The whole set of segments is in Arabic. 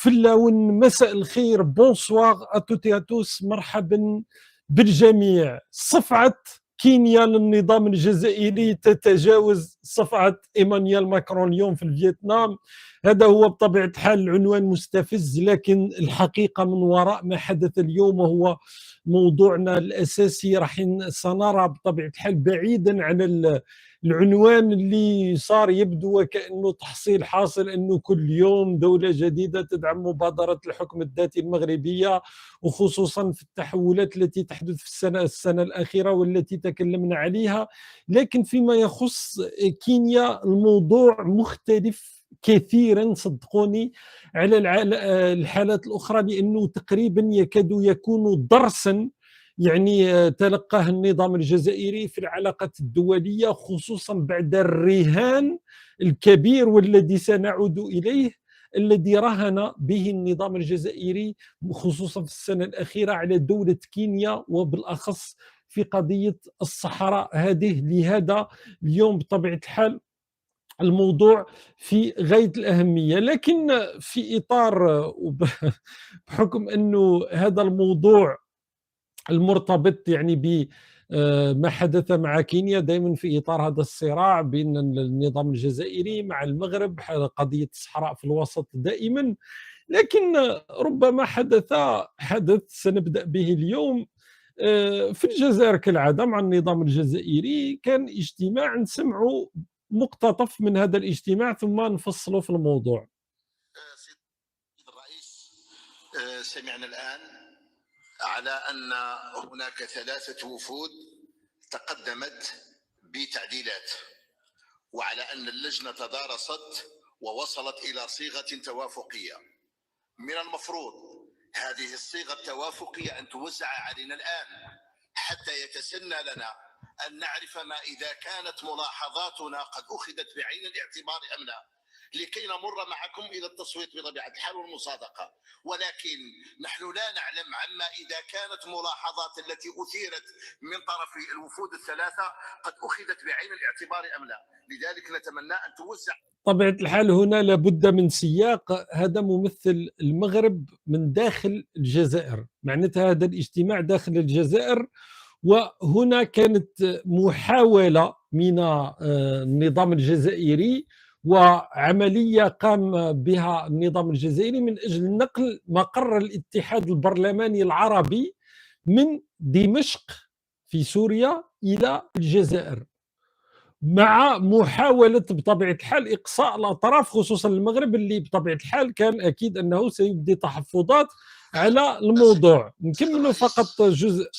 فلاون، مساء الخير، بونسوار اتوتي اتوس، مرحبا بالجميع. صفعة كينيا للنظام الجزائري تتجاوز صفعة ايمانويل ماكرون اليوم في فيتنام. هذا هو بطبيعة الحال العنوان مستفز، لكن الحقيقة من وراء ما حدث اليوم هو موضوعنا الأساسي. راح سنرى بطبيعة الحال بعيدا عن العنوان اللي صار يبدو وكأنه تحصيل حاصل، أنه كل يوم دولة جديدة تدعم مبادرة الحكم الذاتي المغربية، وخصوصا في التحولات التي تحدث في السنة الأخيرة والتي تكلمنا عليها. لكن فيما يخص كينيا الموضوع مختلف كثيرا صدقوني على الحالات الأخرى، لأنه تقريبا يكاد يكون درسا يعني تلقاه النظام الجزائري في العلاقات الدولية، خصوصا بعد الرهان الكبير والذي سنعود إليه، الذي رهن به النظام الجزائري خصوصا في السنة الأخيرة على دولة كينيا، وبالأخص في قضية الصحراء هذه. لهذا اليوم بطبيعة الحال الموضوع في غاية الأهمية، لكن في إطار بحكم أنه هذا الموضوع المرتبط يعني بما حدث مع كينيا دائما في إطار هذا الصراع بين النظام الجزائري مع المغرب، قضية الصحراء في الوسط دائما. لكن ربما حدث سنبدأ به اليوم في الجزائر كالعادة مع النظام الجزائري. كان اجتماع نسمعوا مقتطف من هذا الاجتماع ثم نفصله في الموضوع. سيد الرئيس، سمعنا الآن على أن هناك 3 وفود تقدمت بتعديلات، وعلى أن اللجنة تدارست ووصلت إلى صيغة توافقية. من المفروض هذه الصيغة التوافقية أن توزع علينا الآن حتى يتسنى لنا أن نعرف ما إذا كانت ملاحظاتنا قد أخذت بعين الاعتبار أم لا، لكي نمر معكم إلى التصويت بطبيعة الحال والمصادقة. ولكن نحن لا نعلم عما إذا كانت ملاحظات التي أثيرت من طرف الوفود ال3 قد أخذت بعين الاعتبار أم لا، لذلك نتمنى أن توزع. طبيعة الحال هنا لابد من سياق. هذا ممثل المغرب من داخل الجزائر، معناتها هذا الاجتماع داخل الجزائر، وهنا كانت محاولة من النظام الجزائري وعملية قام بها النظام الجزائري من أجل نقل مقر الاتحاد البرلماني العربي من دمشق في سوريا إلى الجزائر، مع محاولة بطبيعة الحال إقصاء الأطراف خصوصا المغرب، اللي بطبيعة الحال كان أكيد أنه سيبدي تحفظات على الموضوع. نكمل فقط جزء.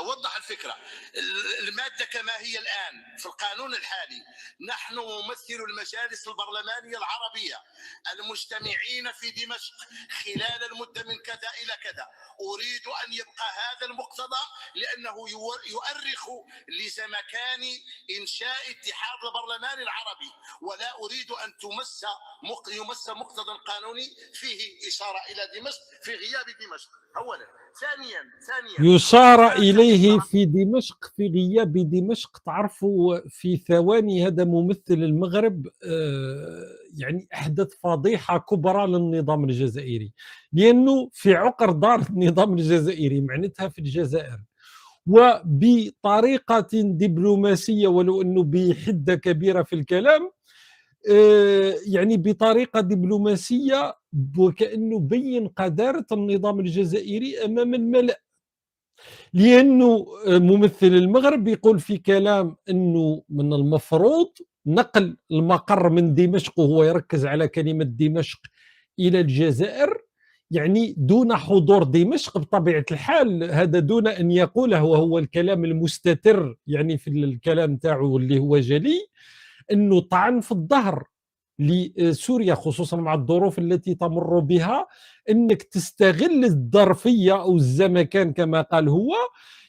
أوضح الفكرة. المادة كما هي الآن في القانون الحالي، نحن نمثل المجالس البرلمانية العربية المجتمعين في دمشق خلال المدة من كذا إلى كذا. أريد أن يبقى هذا المقتضى لأنه يؤرخ لزمكان إنشاء اتحاد البرلمان العربي، ولا أريد أن يمس مقتضى قانوني فيه إشارة إلى دمشق في غياب دمشق. أولا. ثانيا يشار إليه في دمشق في غياب دمشق. تعرفوا في ثواني هذا ممثل المغرب يعني أحدث فضيحة كبرى للنظام الجزائري، لأنه في عقر دار النظام الجزائري معناتها في الجزائر، وبطريقة دبلوماسية ولو أنه بحدة كبيرة في الكلام، يعني بطريقة دبلوماسية وكأنه بين قدارة النظام الجزائري أمام الملأ. لأنه ممثل المغرب يقول في كلام أنه من المفروض نقل المقر من دمشق، وهو يركز على كلمة دمشق، إلى الجزائر، يعني دون حضور دمشق بطبيعة الحال. هذا دون أن يقوله، وهو الكلام المستتر يعني في الكلام تاعو اللي هو جلي، أنه طعن في الظهر لسوريا خصوصا مع الظروف التي تمر بها، أنك تستغل الظرفية أو الزمكان كما قال هو،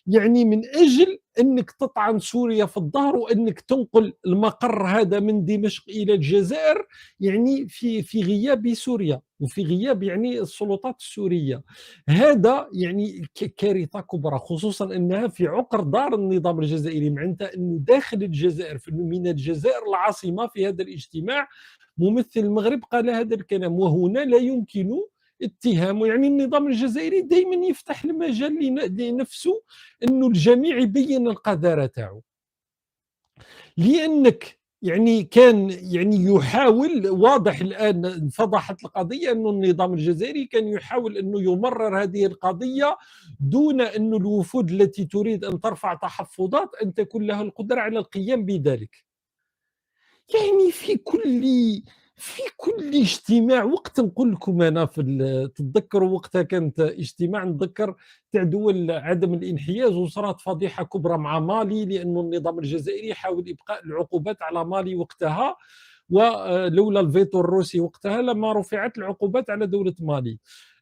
يعني من اجل انك تطعن سوريا في الظهر وانك تنقل المقر هذا من دمشق الى الجزائر، يعني في غياب سوريا وفي غياب يعني السلطات السوريه. هذا يعني كارثه كبرى، خصوصا انها في عقر دار النظام الجزائري، معناتها انه داخل الجزائر من الجزائر العاصمه في هذا الاجتماع ممثل المغرب قال هذا الكلام، وهنا لا يمكن اتهام. يعني النظام الجزائري دائما يفتح المجال لنفسه انه الجميع يبين القذاره تاعو، لانك يعني كان يعني يحاول، واضح الان انفضحت القضيه انه النظام الجزائري كان يحاول انه يمرر هذه القضيه دون ان الوفود التي تريد ان ترفع تحفظات ان تكون لها القدره على القيام بذلك. يعني في كل اجتماع، وقت نقول لكم انا تتذكروا وقتها كانت اجتماع نتذكر تاع دول عدم الانحياز، وصارت فضيحه كبرى مع مالي لانه النظام الجزائري حاول ابقاء العقوبات على مالي وقتها، ولولا الفيتو الروسي وقتها لما رفعت العقوبات على دوله مالي.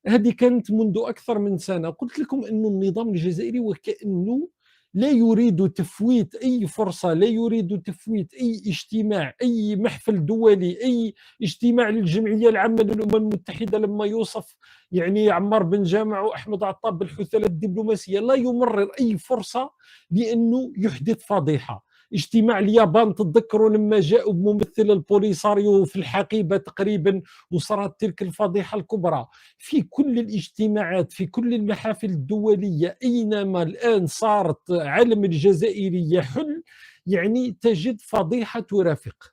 هذه كانت منذ اكثر من سنه. قلت لكم انه النظام الجزائري وكانه لا يريد تفويت أي فرصة، لا يريد تفويت أي اجتماع، أي محفل دولي، أي اجتماع للجمعية العامة للأمم المتحدة لما يوصف يعني عمار بن جامع وأحمد عطاب بالحثالة الدبلوماسية، لا يمرر أي فرصة لأنه يحدث فضيحة. اجتماع اليابان تتذكروا لما جاءوا بممثل البوليساريو في الحقيبة تقريبا وصارت تلك الفضيحة الكبرى. في كل الاجتماعات، في كل المحافل الدولية، أينما الآن صارت علم الجزائري يحل يعني تجد فضيحة ترافق.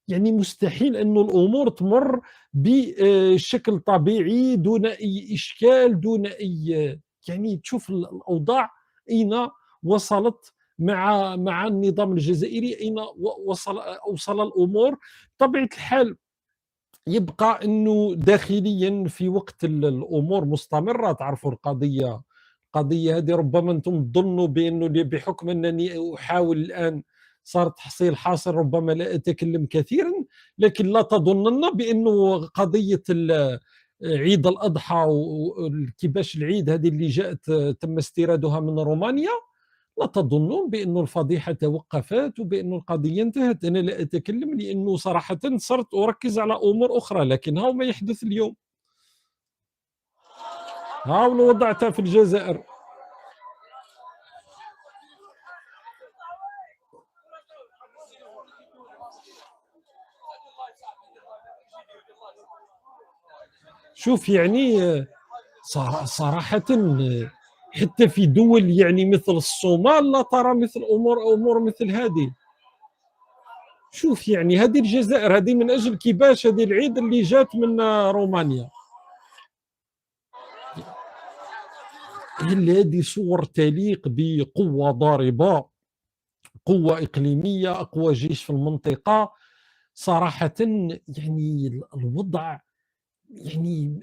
يعني مستحيل أن الأمور تمر بشكل طبيعي دون أي إشكال، دون أي يعني تشوف الأوضاع أين وصلت مع النظام الجزائري، أين أوصل الأمور. بطبيعة الحال يبقى انه داخليا في وقت الامور مستمره. تعرفوا القضيه هذه ربما انتم تظنوا بانه بحكم انني احاول الان صار تحصيل حاصل ربما لا اتكلم كثيرا، لكن لا تظنن بانه قضيه عيد الاضحى والكباش العيد هذه اللي جاءت تم استيرادها من رومانيا، لا تظنون بأن الفضيحة توقفت وبأن القضية انتهت. أنا لا أتكلم لأنه صراحة صرت أركز على أمور أخرى، لكن ها ما يحدث اليوم، ها وضعتها في الجزائر. شوف يعني صراحة حتى في دول يعني مثل الصومال لا ترى مثل أمور مثل هذه. شوف يعني هذه الجزائر هذه من أجل كباش هذه العيد اللي جات من رومانيا. هذه صور تليق بقوة ضاربة، قوة إقليمية، أقوى جيش في المنطقة. صراحة يعني الوضع يعني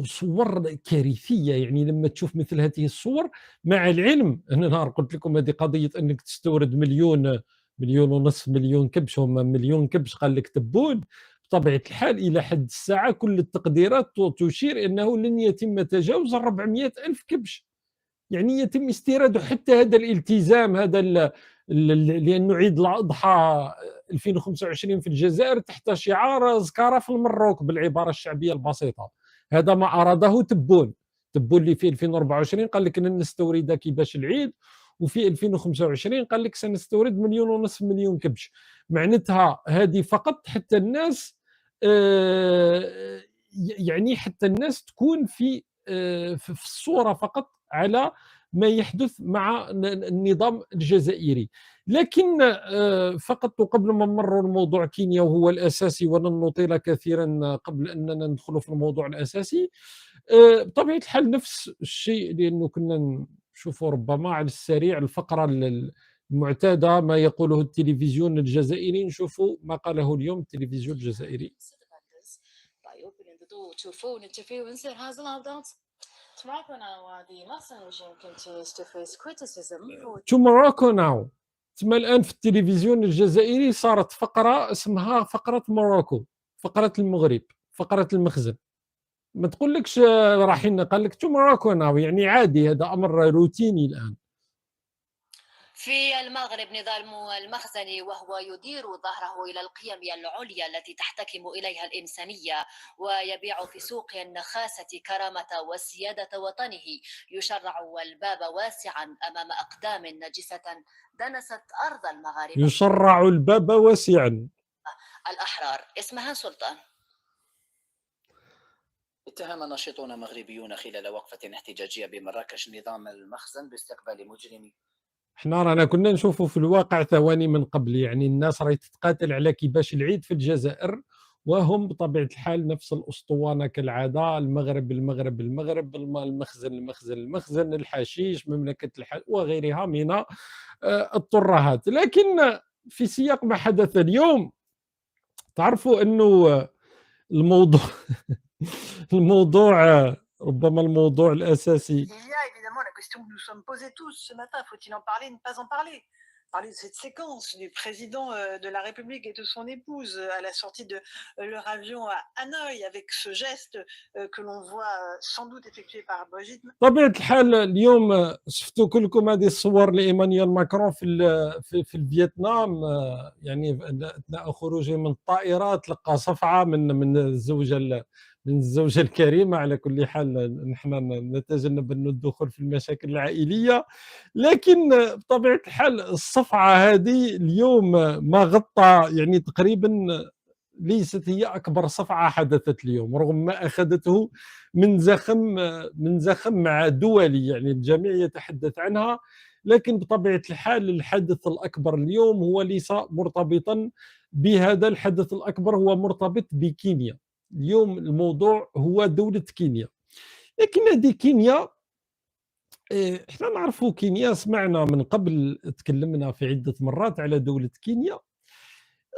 صور كارثية. يعني لما تشوف مثل هذه الصور، مع العلم أنا نهار قلت لكم هذه قضية أنك تستورد مليون ونصف مليون كبش، هم مليون كبش قال لك تبون. بطبيعة الحال إلى حد الساعة كل التقديرات تشير أنه لن يتم تجاوز 400 ألف كبش، يعني يتم استيراده. حتى هذا الالتزام هذا لانه عيد الاضحى 2025 في الجزائر تحت شعار زكاره في المروك بالعباره الشعبيه البسيطه. هذا ما اراده تبون اللي في 2024 قال لك لن نستورد كباش العيد، وفي 2025 قال لك سنستورد مليون ونصف مليون كبش. معناتها هذه فقط حتى الناس يعني حتى الناس تكون في الصوره فقط على ما يحدث مع النظام الجزائري. لكن فقط قبل ما نمر الموضوع كينيا وهو الاساسي ولن نطيل كثيرا قبل اننا ندخل في الموضوع الاساسي، بطبيعه الحال نفس الشيء لانه كنا نشوفوا ربما على السريع الفقره المعتاده ما يقوله التلفزيون الجزائري، نشوفوا ما قاله اليوم التلفزيون الجزائري. To Morocco now. تما الآن في التلفزيون الجزائري صارت فقرة اسمها فقرة موروكو، فقرة المغرب، فقرة المخزن. ما تقول لكش رايحين، قال لك to Morocco now، يعني عادي، هذا أمر روتيني الآن. في المغرب نضال المخزني وهو يدير ظهره إلى القيم العليا التي تحتكم إليها الإنسانية، ويبيع في سوق النخاسة كرامة وسيادة وطنه، يشرع الباب واسعا أمام أقدام نجسة دنست أرض المغاربة يشرع الباب واسعا. الأحرار. اسمها سلطان. اتهم ناشطون مغربيون خلال وقفة احتجاجية بمراكش نظام المخزن باستقبال مجرمي. احنا رانا كنا نشوفوا في الواقع ثواني من قبل، يعني الناس راهي تتقاتل على كيفاش العيد في الجزائر، وهم بطبيعة الحال نفس الأسطوانة كالعادة، المغرب المغرب المغرب، المخزن المخزن المخزن، الحشيش، مملكة وغيرها من الترهات. لكن في سياق ما حدث اليوم تعرفوا أنه الموضوع الموضوع ربما الموضوع الأساسي. Il y a évidemment la question que nous sommes posés tous ce matin, faut-il en parler, ne pas en parler? Parler de cette séquence du président de la République et de son épouse à la sortie de leur avion à Hanoï, avec ce geste que l'on voit sans doute effectué par Brigitte. طبيعة الحال اليوم شفتوا كلكم هذه الصور لإيمانويل ماكرون في الفيتنام، يعني أثناء خروجه من الطائرة تلقى صفعة من الزوجة الكريمة. على كل حال نحن نتجنب أن الدخول في المشاكل العائلية، لكن بطبيعة الحال الصفعة هذه اليوم ما غطى، يعني تقريبا ليست هي أكبر صفعة حدثت اليوم، رغم ما أخذته من زخم دولي، يعني الجميع يتحدث عنها. لكن بطبيعة الحال الحدث الأكبر اليوم هو ليس مرتبطا بهذا الحدث الأكبر، هو مرتبط بكينيا. اليوم الموضوع هو دولة كينيا، لكن هذه كينيا احنا نعرفوا كينيا، سمعنا من قبل، تكلمنا في عدة مرات على دولة كينيا.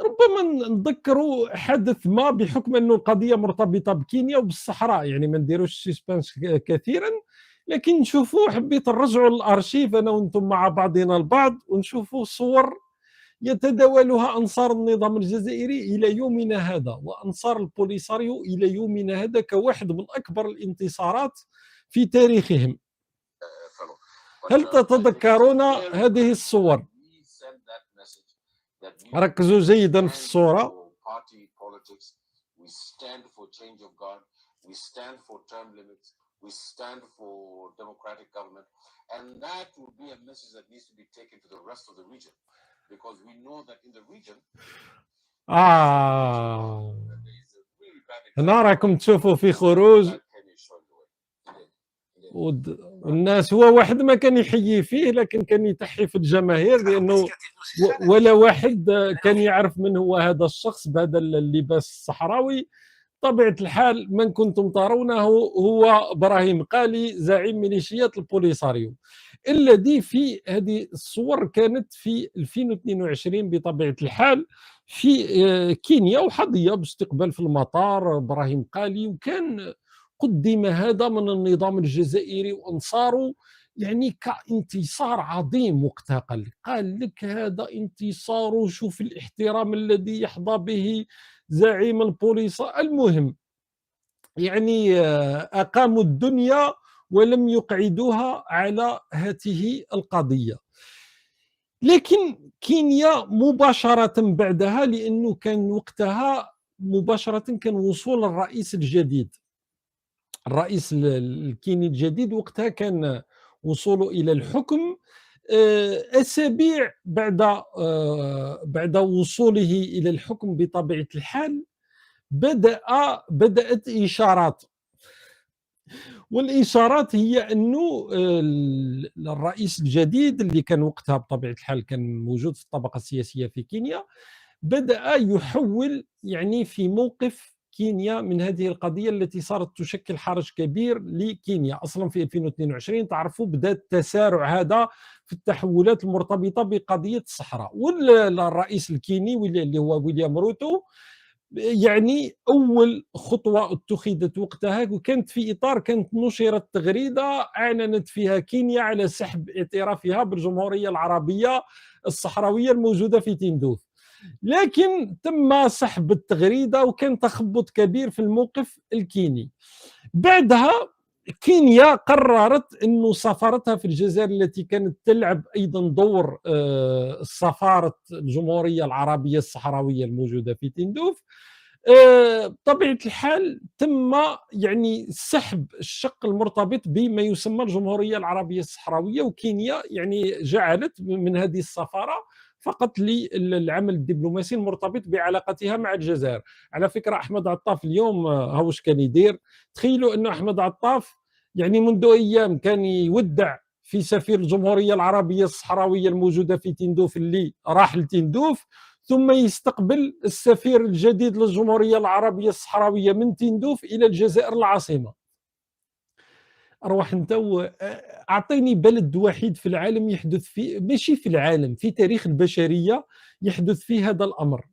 ربما نذكروا حدث ما بحكم أنه القضية مرتبطة بكينيا وبالصحراء، يعني ما نديروش سيسبانس كثيرا، لكن نشوفوا، حبيت نرجعوا للأرشيف أنا وأنتم مع بعضنا البعض ونشوفوا صور يتداولها أنصار النظام الجزائري إلى يومنا هذا، وأنصار البوليساريو إلى يومنا هذا، كواحد من أكبر الانتصارات في تاريخهم. هل تتذكرون هذه الصور؟ ركزوا جيدا في الصورة. هنا راكم تشوفوا في خروج، والناس، هو واحد ما كان يحيي فيه، لكن كان يتحي في الجماهير، لأنه ولا واحد كان يعرف من هو هذا الشخص بهذا اللباس الصحراوي. طبيعة الحال من كنتم ترونه هو إبراهيم قالي، زعيم ميليشيات البوليساريو، الذي في هذه الصور كانت في 2022 بطبيعة الحال في كينيا، وحظي باستقبال في المطار إبراهيم قالي، وكان قدم هذا من النظام الجزائري وأنصاره يعني كانتصار عظيم. وقتها قال لك هذا انتصار، وشوف الاحترام الذي يحظى به زعيم البوليس. المهم يعني أقاموا الدنيا ولم يقعدوها على هذه القضية. لكن كينيا مباشرة بعدها، لأنه كان وقتها مباشرة كان وصول الرئيس الجديد، الرئيس الكيني الجديد، وقتها كان وصوله إلى الحكم أسابيع بعد وصوله إلى الحكم بطبيعة الحال بدأت إشارات، والإشارات هي أنه الرئيس الجديد اللي كان وقتها بطبيعة الحال كان موجود في الطبقة السياسية في كينيا بدأ يحول يعني في موقف كينيا من هذه القضية التي صارت تشكل حرج كبير لكينيا. أصلا في 2022 تعرفوا بدأ التسارع هذا في التحولات المرتبطة بقضية الصحراء، والرئيس الكيني اللي هو ويليام روتو يعني أول خطوة اتخذت وقتها، وكانت في إطار، كانت نشرت تغريدة أعلنت فيها كينيا على سحب اعترافها بالجمهورية العربية الصحراوية الموجودة في تندوف، لكن تم سحب التغريدة وكان تخبط كبير في الموقف الكيني. بعدها كينيا قررت أنه سفارتها في الجزائر التي كانت تلعب أيضا دور سفارة الجمهورية العربية الصحراوية الموجودة في تندوف، بطبيعة الحال تم يعني سحب الشق المرتبط بما يسمى الجمهورية العربية الصحراوية، وكينيا يعني جعلت من هذه السفارة فقط للعمل الدبلوماسي المرتبط بعلاقتها مع الجزائر. على فكرة أحمد عطاف اليوم ها واش كان يدير، تخيلوا أنه أحمد عطاف يعني منذ أيام كان يودع في سفير الجمهورية العربية الصحراوية الموجودة في تندوف اللي راح لتندوف، ثم يستقبل السفير الجديد للجمهورية العربية الصحراوية من تندوف إلى الجزائر العاصمة. أروح أنت أعطيني بلد وحيد في العالم يحدث فيه، ماشي في العالم، في تاريخ البشرية يحدث فيه هذا الأمر.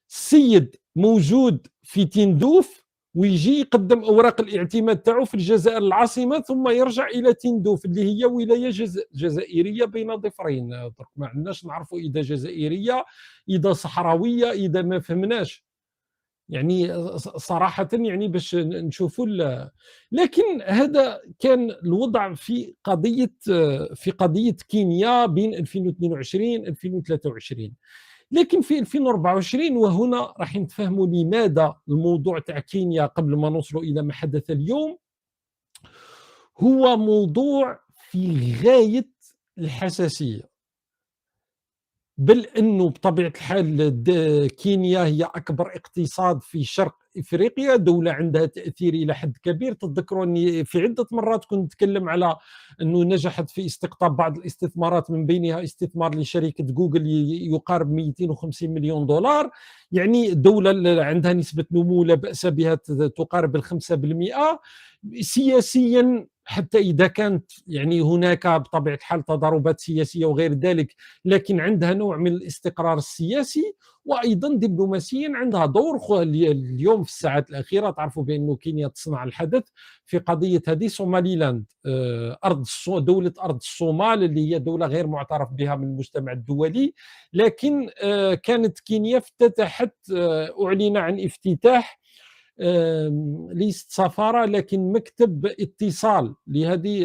السيد موجود في تندوف ويجي يقدم اوراق الاعتماد تاعو في الجزائر العاصمه، ثم يرجع الى تندوف اللي هي ولايه جزائريه بين ضفرين. درك ما عندناش نعرفوا اذا جزائريه اذا صحراويه اذا ما فهمناش، يعني صراحه يعني باش نشوفوا. لكن هذا كان الوضع في قضيه كينيا بين 2022 2023. لكن في 2024 وهنا راح نتفهموا لماذا الموضوع تاع كينيا قبل ما نوصل الى ما حدث اليوم هو موضوع في غايه الحساسيه، بل انه بطبيعه الحال كينيا هي اكبر اقتصاد في شرق افريقيا، دوله عندها تاثير الى حد كبير. تتذكروا اني في عده مرات كنت نتكلم على انه نجحت في استقطاب بعض الاستثمارات، من بينها استثمار لشركه جوجل يقارب 250 مليون دولار. يعني دوله عندها نسبه نمو لا باس بها تقارب 5%. سياسيا حتى إذا كانت يعني هناك بطبيعة الحال تضاربات سياسية وغير ذلك، لكن عندها نوع من الاستقرار السياسي، وأيضا دبلوماسيا عندها دور. اليوم في الساعات الأخيرة تعرفوا بأن كينيا تصنع الحدث في قضية هذه صومالي لاند، دولة أرض الصومال اللي هي دولة غير معترف بها من المجتمع الدولي. لكن كانت كينيا افتتحت، أعلن عن افتتاح ليست سفارة لكن مكتب اتصال لهذه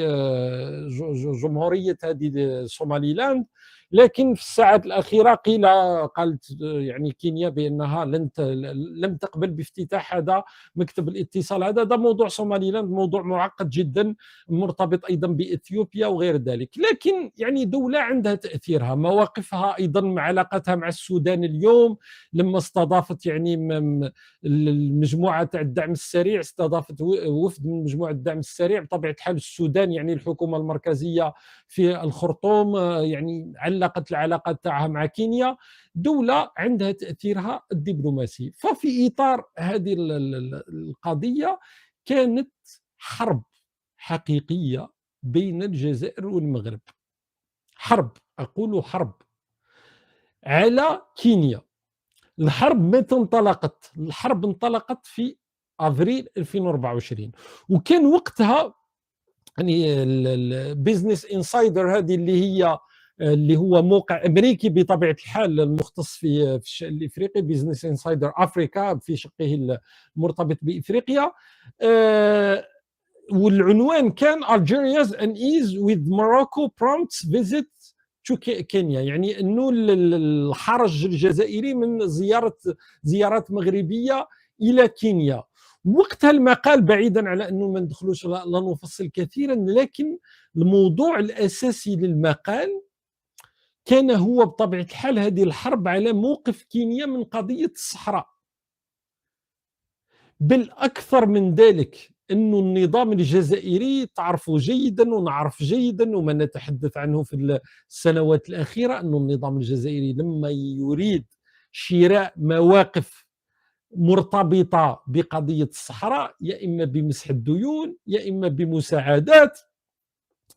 جمهورية هذه صومالي لاند. لكن في الساعات الأخيرة قالت يعني كينيا بأنها لم تقبل بافتتاح هذا مكتب الاتصال. هذا موضوع صومالي لاند موضوع معقد جدا، مرتبط أيضا بإثيوبيا وغير ذلك. لكن يعني دولة عندها تأثيرها، مواقفها أيضا مع علاقتها مع السودان اليوم لما استضافت يعني المجموعة تاع الدعم السريع، استضافت وفد من مجموعة الدعم السريع. بطبيعة الحال السودان يعني الحكومة المركزية في الخرطوم يعني علقت العلاقات تاعها مع كينيا، دولة عندها تأثيرها الدبلوماسي. ففي إطار هذه القضية كانت حرب حقيقية بين الجزائر والمغرب، حرب، أقول حرب على كينيا. الحرب متى انطلقت؟ الحرب انطلقت في افريل 2024، وكان وقتها يعني البيزنس انسايدر هذه اللي هو موقع امريكي بطبيعه الحال المختص في الشان الافريقي، بيزنس انسايدر افريكا في شقه المرتبط بافريقيا، والعنوان كان Algeria's unease with Morocco prompts visit to كينيا، يعني انه الحرج الجزائري من زيارات مغربيه الى كينيا. وقتها المقال، بعيدا على انه ما ندخلوش لا نفصل كثيرا، لكن الموضوع الاساسي للمقال كان هو بطبيعه الحال هذه الحرب على موقف كينيا من قضيه الصحراء. بل اكثر من ذلك، أن النظام الجزائري تعرفوا جيدا ونعرف جيدا وما نتحدث عنه في السنوات الأخيرة، أن النظام الجزائري لما يريد شراء مواقف مرتبطة بقضية الصحراء، يا إما بمسح الديون يا إما بمساعدات.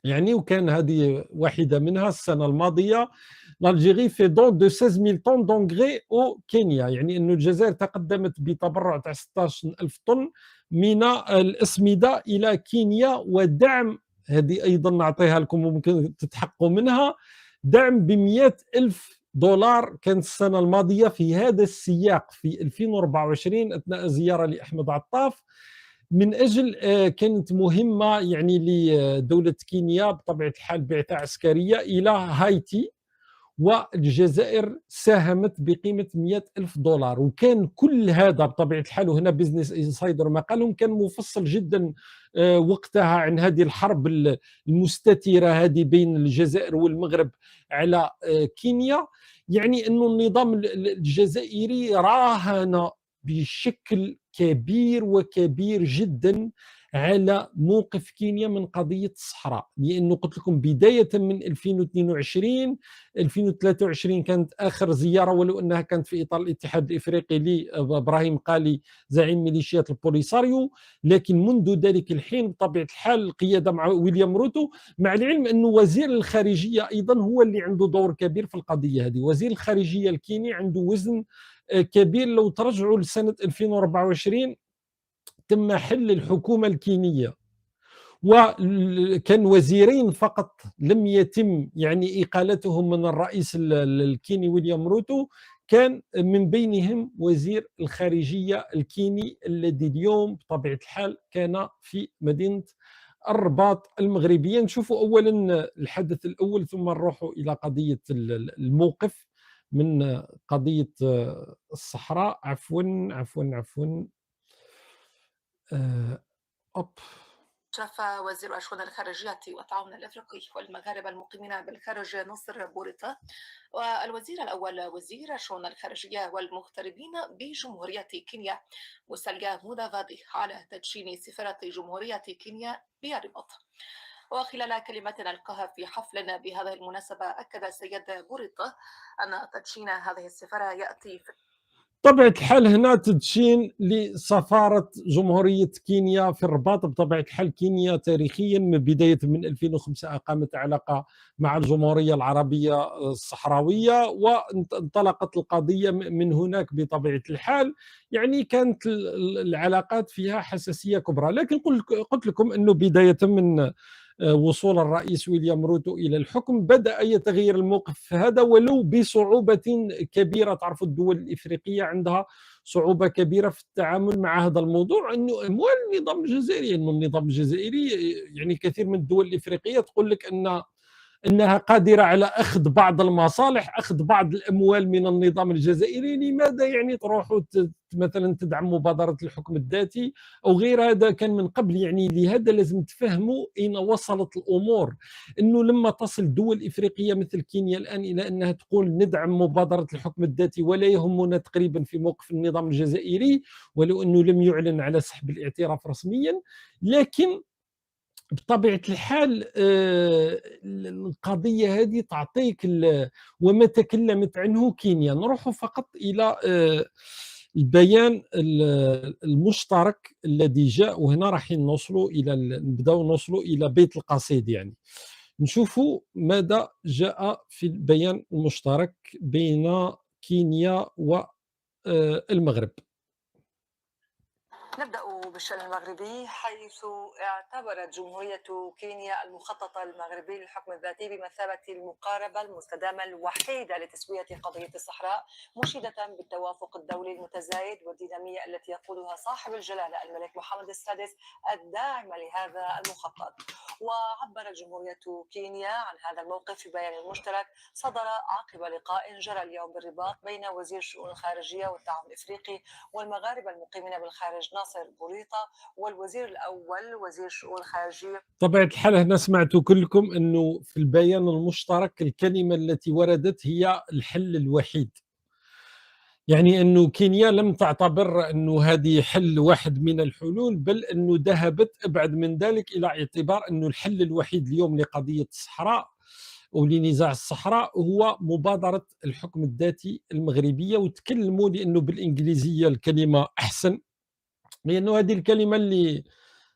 يعني وكان هذه واحدة منها السنة الماضية، l'Algérie fait don de 16 000 tonnes d'engrais au كينيا، يعني أن الجزائر تقدمت بتبرع تاع 16,000 طن من الأسمدة إلى كينيا، ودعم هذه أيضا نعطيها لكم وممكن تتحققوا منها، دعم ب100,000 دولار كانت السنة الماضية في هذا السياق في 2024 أثناء زيارة لأحمد عطاف. من أجل كانت مهمة يعني لدولة كينيا بطبيعة الحال بعثة عسكرية إلى هايتي، والجزائر ساهمت بقيمة 100,000 دولار، وكان كل هذا بطبيعة الحال، وهنا بزنس انسايدر ما قالهم كان مفصل جدا وقتها عن هذه الحرب المستترة هذه بين الجزائر والمغرب على كينيا. يعني أن النظام الجزائري راهن بشكل كبير وكبير جدا على موقف كينيا من قضية الصحراء، لأنه قلت لكم بداية من 2022 2023 كانت آخر زيارة، ولو أنها كانت في إطار الاتحاد الإفريقي لإبراهيم قالي زعيم ميليشيات البوليساريو، لكن منذ ذلك الحين بطبيعة الحال القيادة مع ويليام روتو، مع العلم أن وزير الخارجية أيضا هو اللي عنده دور كبير في القضية هذه. وزير الخارجية الكيني عنده وزن كبير. لو ترجعوا لسنة 2024 تم حل الحكومة الكينية، وكان وزيرين فقط لم يتم يعني إقالتهم من الرئيس الكيني ويليام روتو، كان من بينهم وزير الخارجية الكيني الذي اليوم بطبيعة الحال كان في مدينة الرباط المغربية. نشوفوا أولا الحدث الأول ثم نروح إلى قضية الموقف من قضية الصحراء. عفوا أوب. شاف وزير الشؤون الخارجية والتعاون الأفريقي والمغاربة المقيمين بالخارج نصر بوريطة، والوزير الأول وزير الشؤون الخارجية والمغتربين بجمهورية كينيا مساليا مودافادي على تدشين سفارة جمهورية كينيا بالرباط. وخلال كلمة ألقاها في حفل بهذه المناسبة أكد السيد بوريطة أن تدشين هذه السفارة يأتي في بطبيعة الحال هنا تدشين لسفارة جمهورية كينيا في الرباط. بطبيعة الحال كينيا تاريخيا من بداية من 2005 أقامت علاقة مع الجمهورية العربية الصحراوية، وانطلقت القضية من هناك بطبيعة الحال. يعني كانت العلاقات فيها حساسية كبرى، لكن قلت لكم أنه بداية من وصول الرئيس ويليام روتو إلى الحكم بدأ يتغير الموقف هذا، ولو بصعوبة كبيرة. تعرفوا الدول الإفريقية عندها صعوبة كبيرة في التعامل مع هذا الموضوع، أنه أموال النظام الجزائري، أنه النظام الجزائري يعني كثير من الدول الإفريقية تقول لك أنها قادرة على أخذ بعض المصالح، أخذ بعض الأموال من النظام الجزائري. لماذا يعني تروحوا مثلا تدعم مبادرة الحكم الذاتي أو غير هذا؟ كان من قبل. يعني لهذا لازم تفهموا أين وصلت الأمور، أنه لما تصل دول إفريقية مثل كينيا الآن إلى أنها تقول ندعم مبادرة الحكم الذاتي ولا يهمنا تقريبا في موقف النظام الجزائري، ولو أنه لم يعلن على سحب الاعتراف رسميا، لكن بطبيعة الحال القضية هذه تعطيك وما تكلمت عنه كينيا. نروح فقط إلى البيان المشترك الذي جاء، وهنا راح نبداو نوصلوا إلى بيت القصيد. يعني نشوفوا ماذا جاء في البيان المشترك بين كينيا والمغرب. نبدأ بالشأن المغربي، حيث اعتبرت جمهورية كينيا المخطط المغربي للحكم الذاتي بمثابة المقاربة المستدامة الوحيدة لتسوية قضية الصحراء، مشيدة بالتوافق الدولي المتزايد والدينامية التي يقودها صاحب الجلالة الملك محمد السادس الداعمة لهذا المخطط. وعبرت جمهورية كينيا عن هذا الموقف في بيان مشترك صدر عقب لقاء جرى اليوم بالرباط بين وزير الشؤون الخارجية والتعاون الإفريقي والمغاربة المقيمين بالخارج ناصر بوريطة والوزير الأول وزير الشؤون الخارجية. طبيعة الحال هنا سمعتوا كلكم أنه في البيان المشترك الكلمة التي وردت هي الحل الوحيد. يعني أنه كينيا لم تعتبر أنه هذه حل واحد من الحلول، بل أنه ذهبت أبعد من ذلك إلى اعتبار أنه الحل الوحيد اليوم لقضية الصحراء أو لنزاع الصحراء هو مبادرة الحكم الذاتي المغربية. وتكلموا لأنه بالإنجليزية الكلمة أحسن، لأنه هذه الكلمة اللي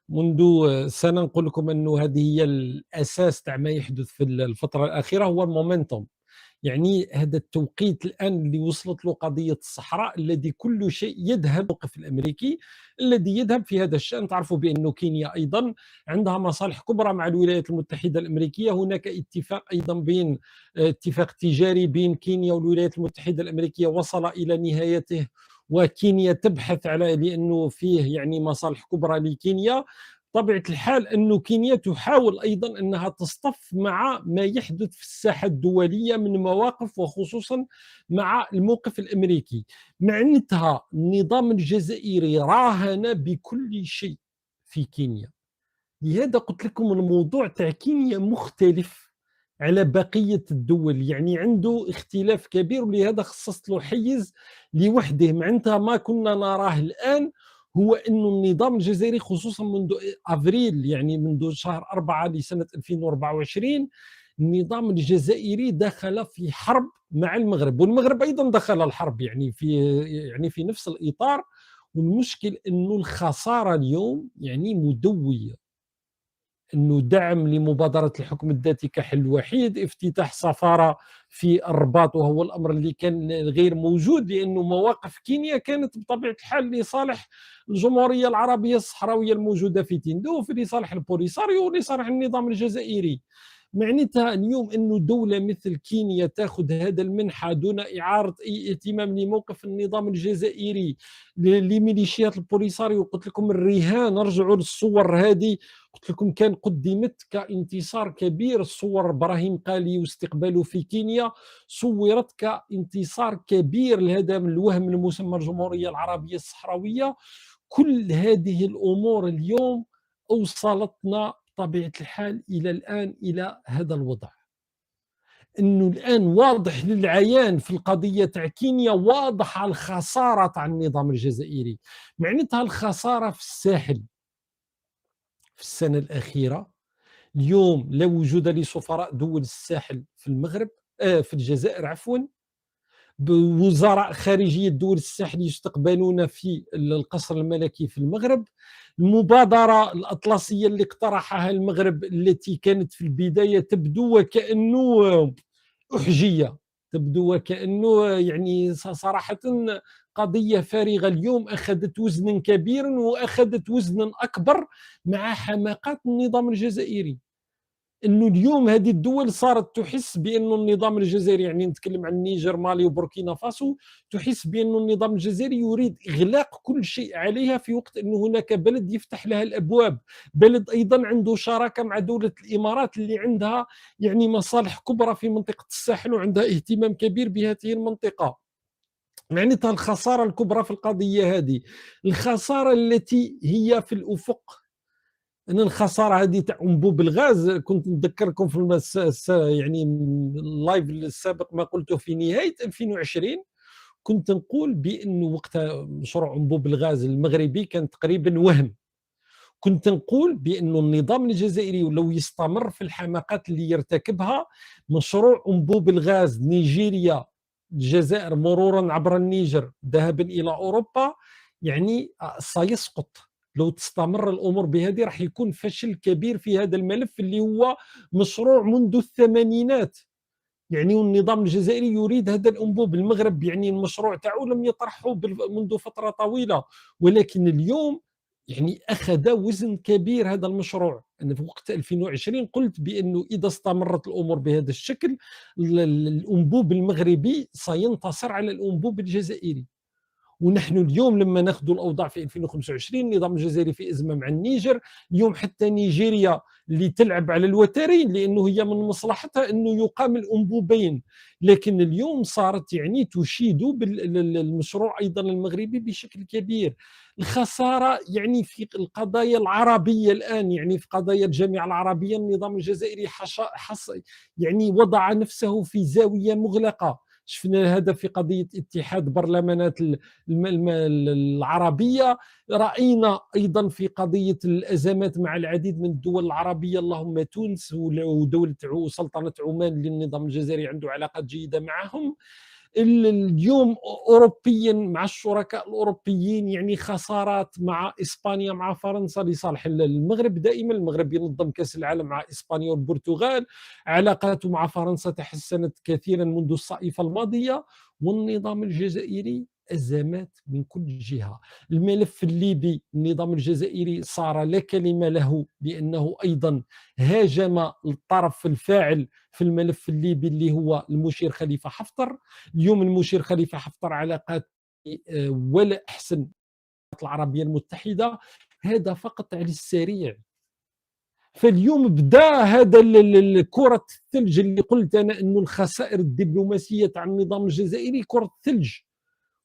منذ سنة نقول لكم أنه هذه هي الأساس تاع ما يحدث في الفترة الأخيرة، هو المومنتوم. يعني هذا التوقيت الآن اللي وصلت له قضية الصحراء، الذي كل شيء يذهب الموقف الأمريكي الذي يذهب في هذا الشأن. تعرفوا بأنه كينيا أيضا عندها مصالح كبرى مع الولايات المتحدة الأمريكية. هناك اتفاق أيضا بين اتفاق تجاري بين كينيا والولايات المتحدة الأمريكية وصل إلى نهايته، وكينيا تبحث على، لأنه فيه يعني مصالح كبرى لكينيا. طبيعة الحال أن كينيا تحاول أيضا أنها تصطف مع ما يحدث في الساحة الدولية من مواقف، وخصوصا مع الموقف الأمريكي. معناتها النظام الجزائري راهن بكل شيء في كينيا. لهذا قلت لكم الموضوع تاع كينيا مختلف على بقية الدول، يعني عنده اختلاف كبير، ولهذا خصصت له حيز لوحده. معناتها ما كنا نراه الآن هو أن النظام الجزائري خصوصا منذ أفريل، يعني منذ شهر 4 لسنة 2024، النظام الجزائري دخل في حرب مع المغرب، والمغرب أيضا دخل الحرب يعني في نفس الإطار. والمشكل أنه الخسارة اليوم يعني مدوية، انه دعم لمبادره الحكم الذاتي كحل وحيد، افتتاح سفاره في الرباط وهو الامر اللي كان غير موجود، لانه مواقف كينيا كانت بطبيعه الحال لصالح الجمهوريه العربيه الصحراويه الموجوده في تندوف، لصالح البوليساريو ولصالح النظام الجزائري. معناتها اليوم انه دوله مثل كينيا تاخذ هذا المنحى دون اعاره اي اهتمام لموقف النظام الجزائري لميليشيات البوليساريو. قلت لكم الرهان، رجعوا للصور هذه، قلت لكم كان قدمت كانتصار كبير. الصور ابراهيم قالي واستقباله في كينيا صورت كانتصار كبير لهذا الوهم المسمى الجمهوريه العربيه الصحراويه. كل هذه الامور اليوم اوصلتنا بطبيعه الحال الى الان الى هذا الوضع. انه الان واضح للعيان في القضيه تاع كينيا، واضحه الخساره تاع النظام الجزائري. معناتها الخساره في الساحل في السنه الاخيره. اليوم لا وجود لسفراء دول الساحل في المغرب، في الجزائر عفوا. بوزراء خارجيه دول الساحل يستقبلون في القصر الملكي في المغرب. المبادره الاطلسيه اللي اقترحها المغرب التي كانت في البدايه تبدو وكانه احجيه، تبدو وكانه يعني صراحه قضيه فارغه، اليوم اخذت وزنا كبيرا واخذت وزنا اكبر مع حماقات النظام الجزائري. انه اليوم هذه الدول صارت تحس بانه النظام الجزائري، يعني نتكلم عن النيجر مالي وبوركينا فاسو، تحس بانه النظام الجزائري يريد اغلاق كل شيء عليها، في وقت انه هناك بلد يفتح لها الابواب، بلد ايضا عنده شراكه مع دوله الامارات اللي عندها يعني مصالح كبرى في منطقه الساحل وعندها اهتمام كبير بهذه المنطقه. معناتها الخساره الكبرى في القضيه هذه، الخساره التي هي في الافق، ان الخساره هذه تاع انبوب الغاز. كنت نذكركم في يعني اللايف السابق ما قلته في نهايه 2020، كنت نقول بانه وقتها مشروع انبوب الغاز المغربي كان تقريبا وهم. كنت نقول بانه النظام الجزائري لو يستمر في الحماقات اللي يرتكبها، مشروع انبوب الغاز نيجيريا الجزائر مرورا عبر النيجر ذهابا الى اوروبا يعني سيسقط. لو تستمر الامور بهذه راح يكون فشل كبير في هذا الملف اللي هو مشروع منذ الثمانينات. يعني النظام الجزائري يريد هذا الانبوب. المغرب يعني المشروع تاعو لم يطرحه منذ فتره طويله، ولكن اليوم يعني اخذ وزن كبير هذا المشروع. انا في وقت 2020 قلت بانه اذا استمرت الامور بهذا الشكل الانبوب المغربي سينتصر على الانبوب الجزائري. ونحن اليوم لما ناخذ الاوضاع في 2025 النظام الجزائري في ازمه مع النيجر، اليوم حتى نيجيريا اللي تلعب على الوترين لانه هي من مصلحتها انه يقام الانبوبين، لكن اليوم صارت يعني تشيد بالمشروع ايضا المغربي بشكل كبير. الخساره يعني في القضايا العربيه الان، يعني في قضايا الجامعه العربيه النظام الجزائري يعني وضع نفسه في زاويه مغلقه. شفنا هذا في قضية اتحاد برلمانات العربية، رأينا أيضا في قضية الأزمات مع العديد من الدول العربية، اللهم تونس ودولة سلطنة عمان للنظام الجزائري عنده علاقات جيدة معهم. اليوم أوروبيا مع الشركاء الأوروبيين يعني خسارات مع إسبانيا مع فرنسا لصالح المغرب. دائما المغرب ينظم كأس العالم مع إسبانيا والبرتغال، علاقاته مع فرنسا تحسنت كثيرا منذ الصيف الماضية. والنظام الجزائري أزمات من كل جهة. الملف الليبي النظام الجزائري صار لا كلمة له، لأنه أيضا هاجم الطرف الفاعل في الملف الليبي اللي هو المشير خليفة حفتر. اليوم المشير خليفة حفتر علاقات ولا أحسن العربية المتحدة، هذا فقط على السريع. فاليوم بدا هذا كرة الثلج اللي قلت أنا أنه الخسائر الدبلوماسية تاع النظام الجزائري كرة الثلج،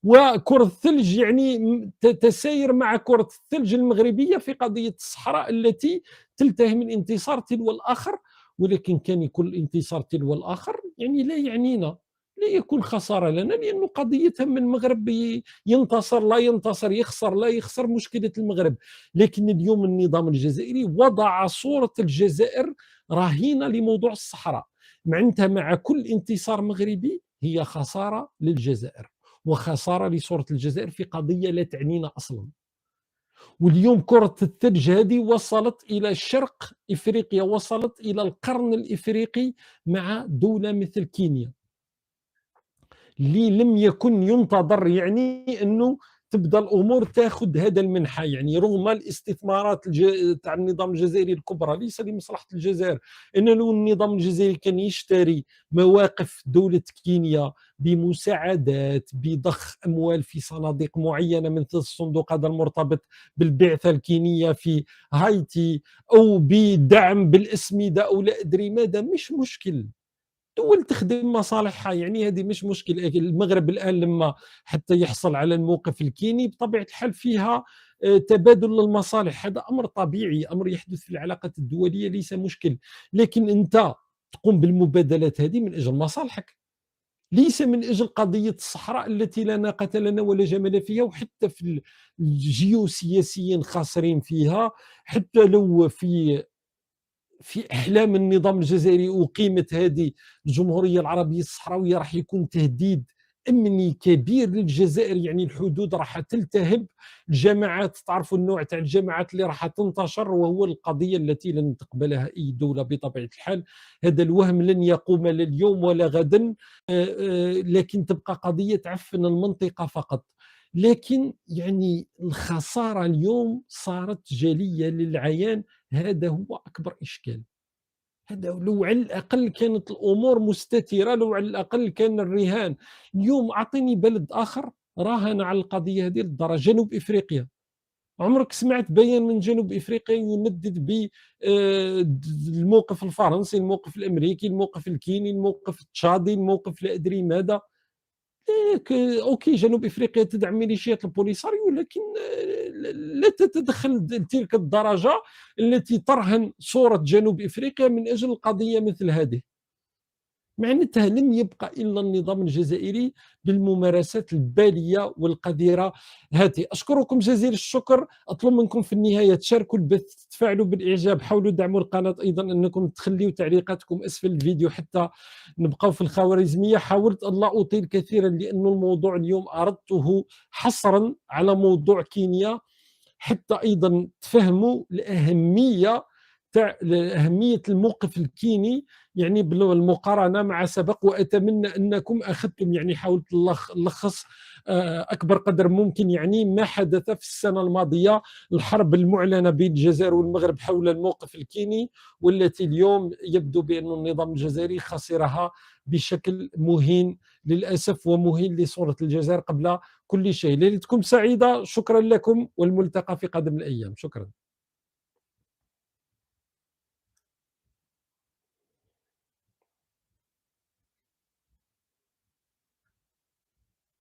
وكرة الثلج يعني تتساير مع كرة الثلج المغربية في قضية الصحراء التي تلتهي من انتصار تلو الآخر، ولكن كان يكون الانتصار تلو الآخر يعني لا يعنينا، لا يكون خسارة لنا، لأنه قضية هم المغرب ينتصر لا ينتصر، يخسر لا يخسر، مشكلة المغرب. لكن اليوم النظام الجزائري وضع صورة الجزائر رهينة لموضوع الصحراء، معناتها مع كل انتصار مغربي هي خسارة للجزائر وخسارة لصورة الجزائر في قضية لا تعنينا أصلا. واليوم كرة الثلج هذه وصلت إلى شرق إفريقيا، وصلت إلى القرن الإفريقي مع دولة مثل كينيا اللي لم يكن ينتظر يعني أنه تبدا الامور تاخذ هذا المنحى، يعني رغم الاستثمارات تاع النظام الجزائري الكبرى ليس لمصلحه الجزائر، ان لو النظام الجزائري كان يشتري مواقف دوله كينيا بمساعدات بضخ اموال في صناديق معينه مثل الصندوق هذا المرتبط بالبعثه الكينيه في هايتي، او بدعم بالاسمده او لا ادري ماذا، مش مشكل، دول تخدم مصالحها، يعني هذه مش مشكل. المغرب الآن لما حتى يحصل على الموقف الكيني بطبيعة الحال فيها تبادل للمصالح، هذا أمر طبيعي، أمر يحدث في العلاقات الدولية ليس مشكل، لكن أنت تقوم بالمبادلات هذه من أجل مصالحك، ليس من أجل قضية الصحراء التي لا ناقة لنا ولا جمل فيها، وحتى في الجيوسياسيين خاسرين فيها، حتى لو في احلام النظام الجزائري اقيمت هذه الجمهوريه العربيه الصحراويه راح يكون تهديد امني كبير للجزائر، يعني الحدود راح تلتهب، الجماعات تعرفوا النوع تاع الجماعات اللي راح تنتشر، وهو القضيه التي لن تقبلها اي دوله بطبيعه الحال. هذا الوهم لن يقوم لا اليوم ولا غدا، لكن تبقى قضيه تعفن المنطقه فقط. لكن يعني الخساره اليوم صارت جليه للعيان، هذا هو أكبر إشكال. هذا لو على الأقل كانت الأمور مستترة، لو على الأقل كان الرهان. اليوم أعطيني بلد آخر راهن على القضية هذه للدرجة، جنوب إفريقيا. عمرك سمعت بيان من جنوب إفريقيا يندد بالموقف الفرنسي، الموقف الأمريكي، الموقف الكيني، الموقف التشادي، الموقف لا أدري ماذا؟ اوكي جنوب افريقيا تدعم ميليشيات البوليساريو، لكن لا تتدخل تلك الدرجه التي ترهن صوره جنوب افريقيا من اجل قضيه مثل هذه. معناتها لم يبقى الا النظام الجزائري بالممارسات الباليه والقذره هذه. اشكركم جزيل الشكر، اطلب منكم في النهايه تشاركوا البث، تفاعلوا بالاعجاب، حاولوا دعموا القناه، ايضا انكم تخليوا تعليقاتكم اسفل الفيديو حتى نبقاو في الخوارزميه. حاولت ان لا اطيل كثيرا لأن الموضوع اليوم اردته حصرا على موضوع كينيا، حتى ايضا تفهموا الاهميه تاع أهمية الموقف الكيني يعني بالمقارنة مع سبق. وأتمنى أنكم أخذتم يعني حاولت نلخص أكبر قدر ممكن يعني ما حدث في السنة الماضية، الحرب المعلنة بين الجزائر والمغرب حول الموقف الكيني، والتي اليوم يبدو بأن النظام الجزائري خسرها بشكل مهين للأسف، ومهين لصورة الجزائر قبل كل شيء. ليلتكم سعيدة، شكرا لكم، والملتقى في قادم الأيام. شكرا.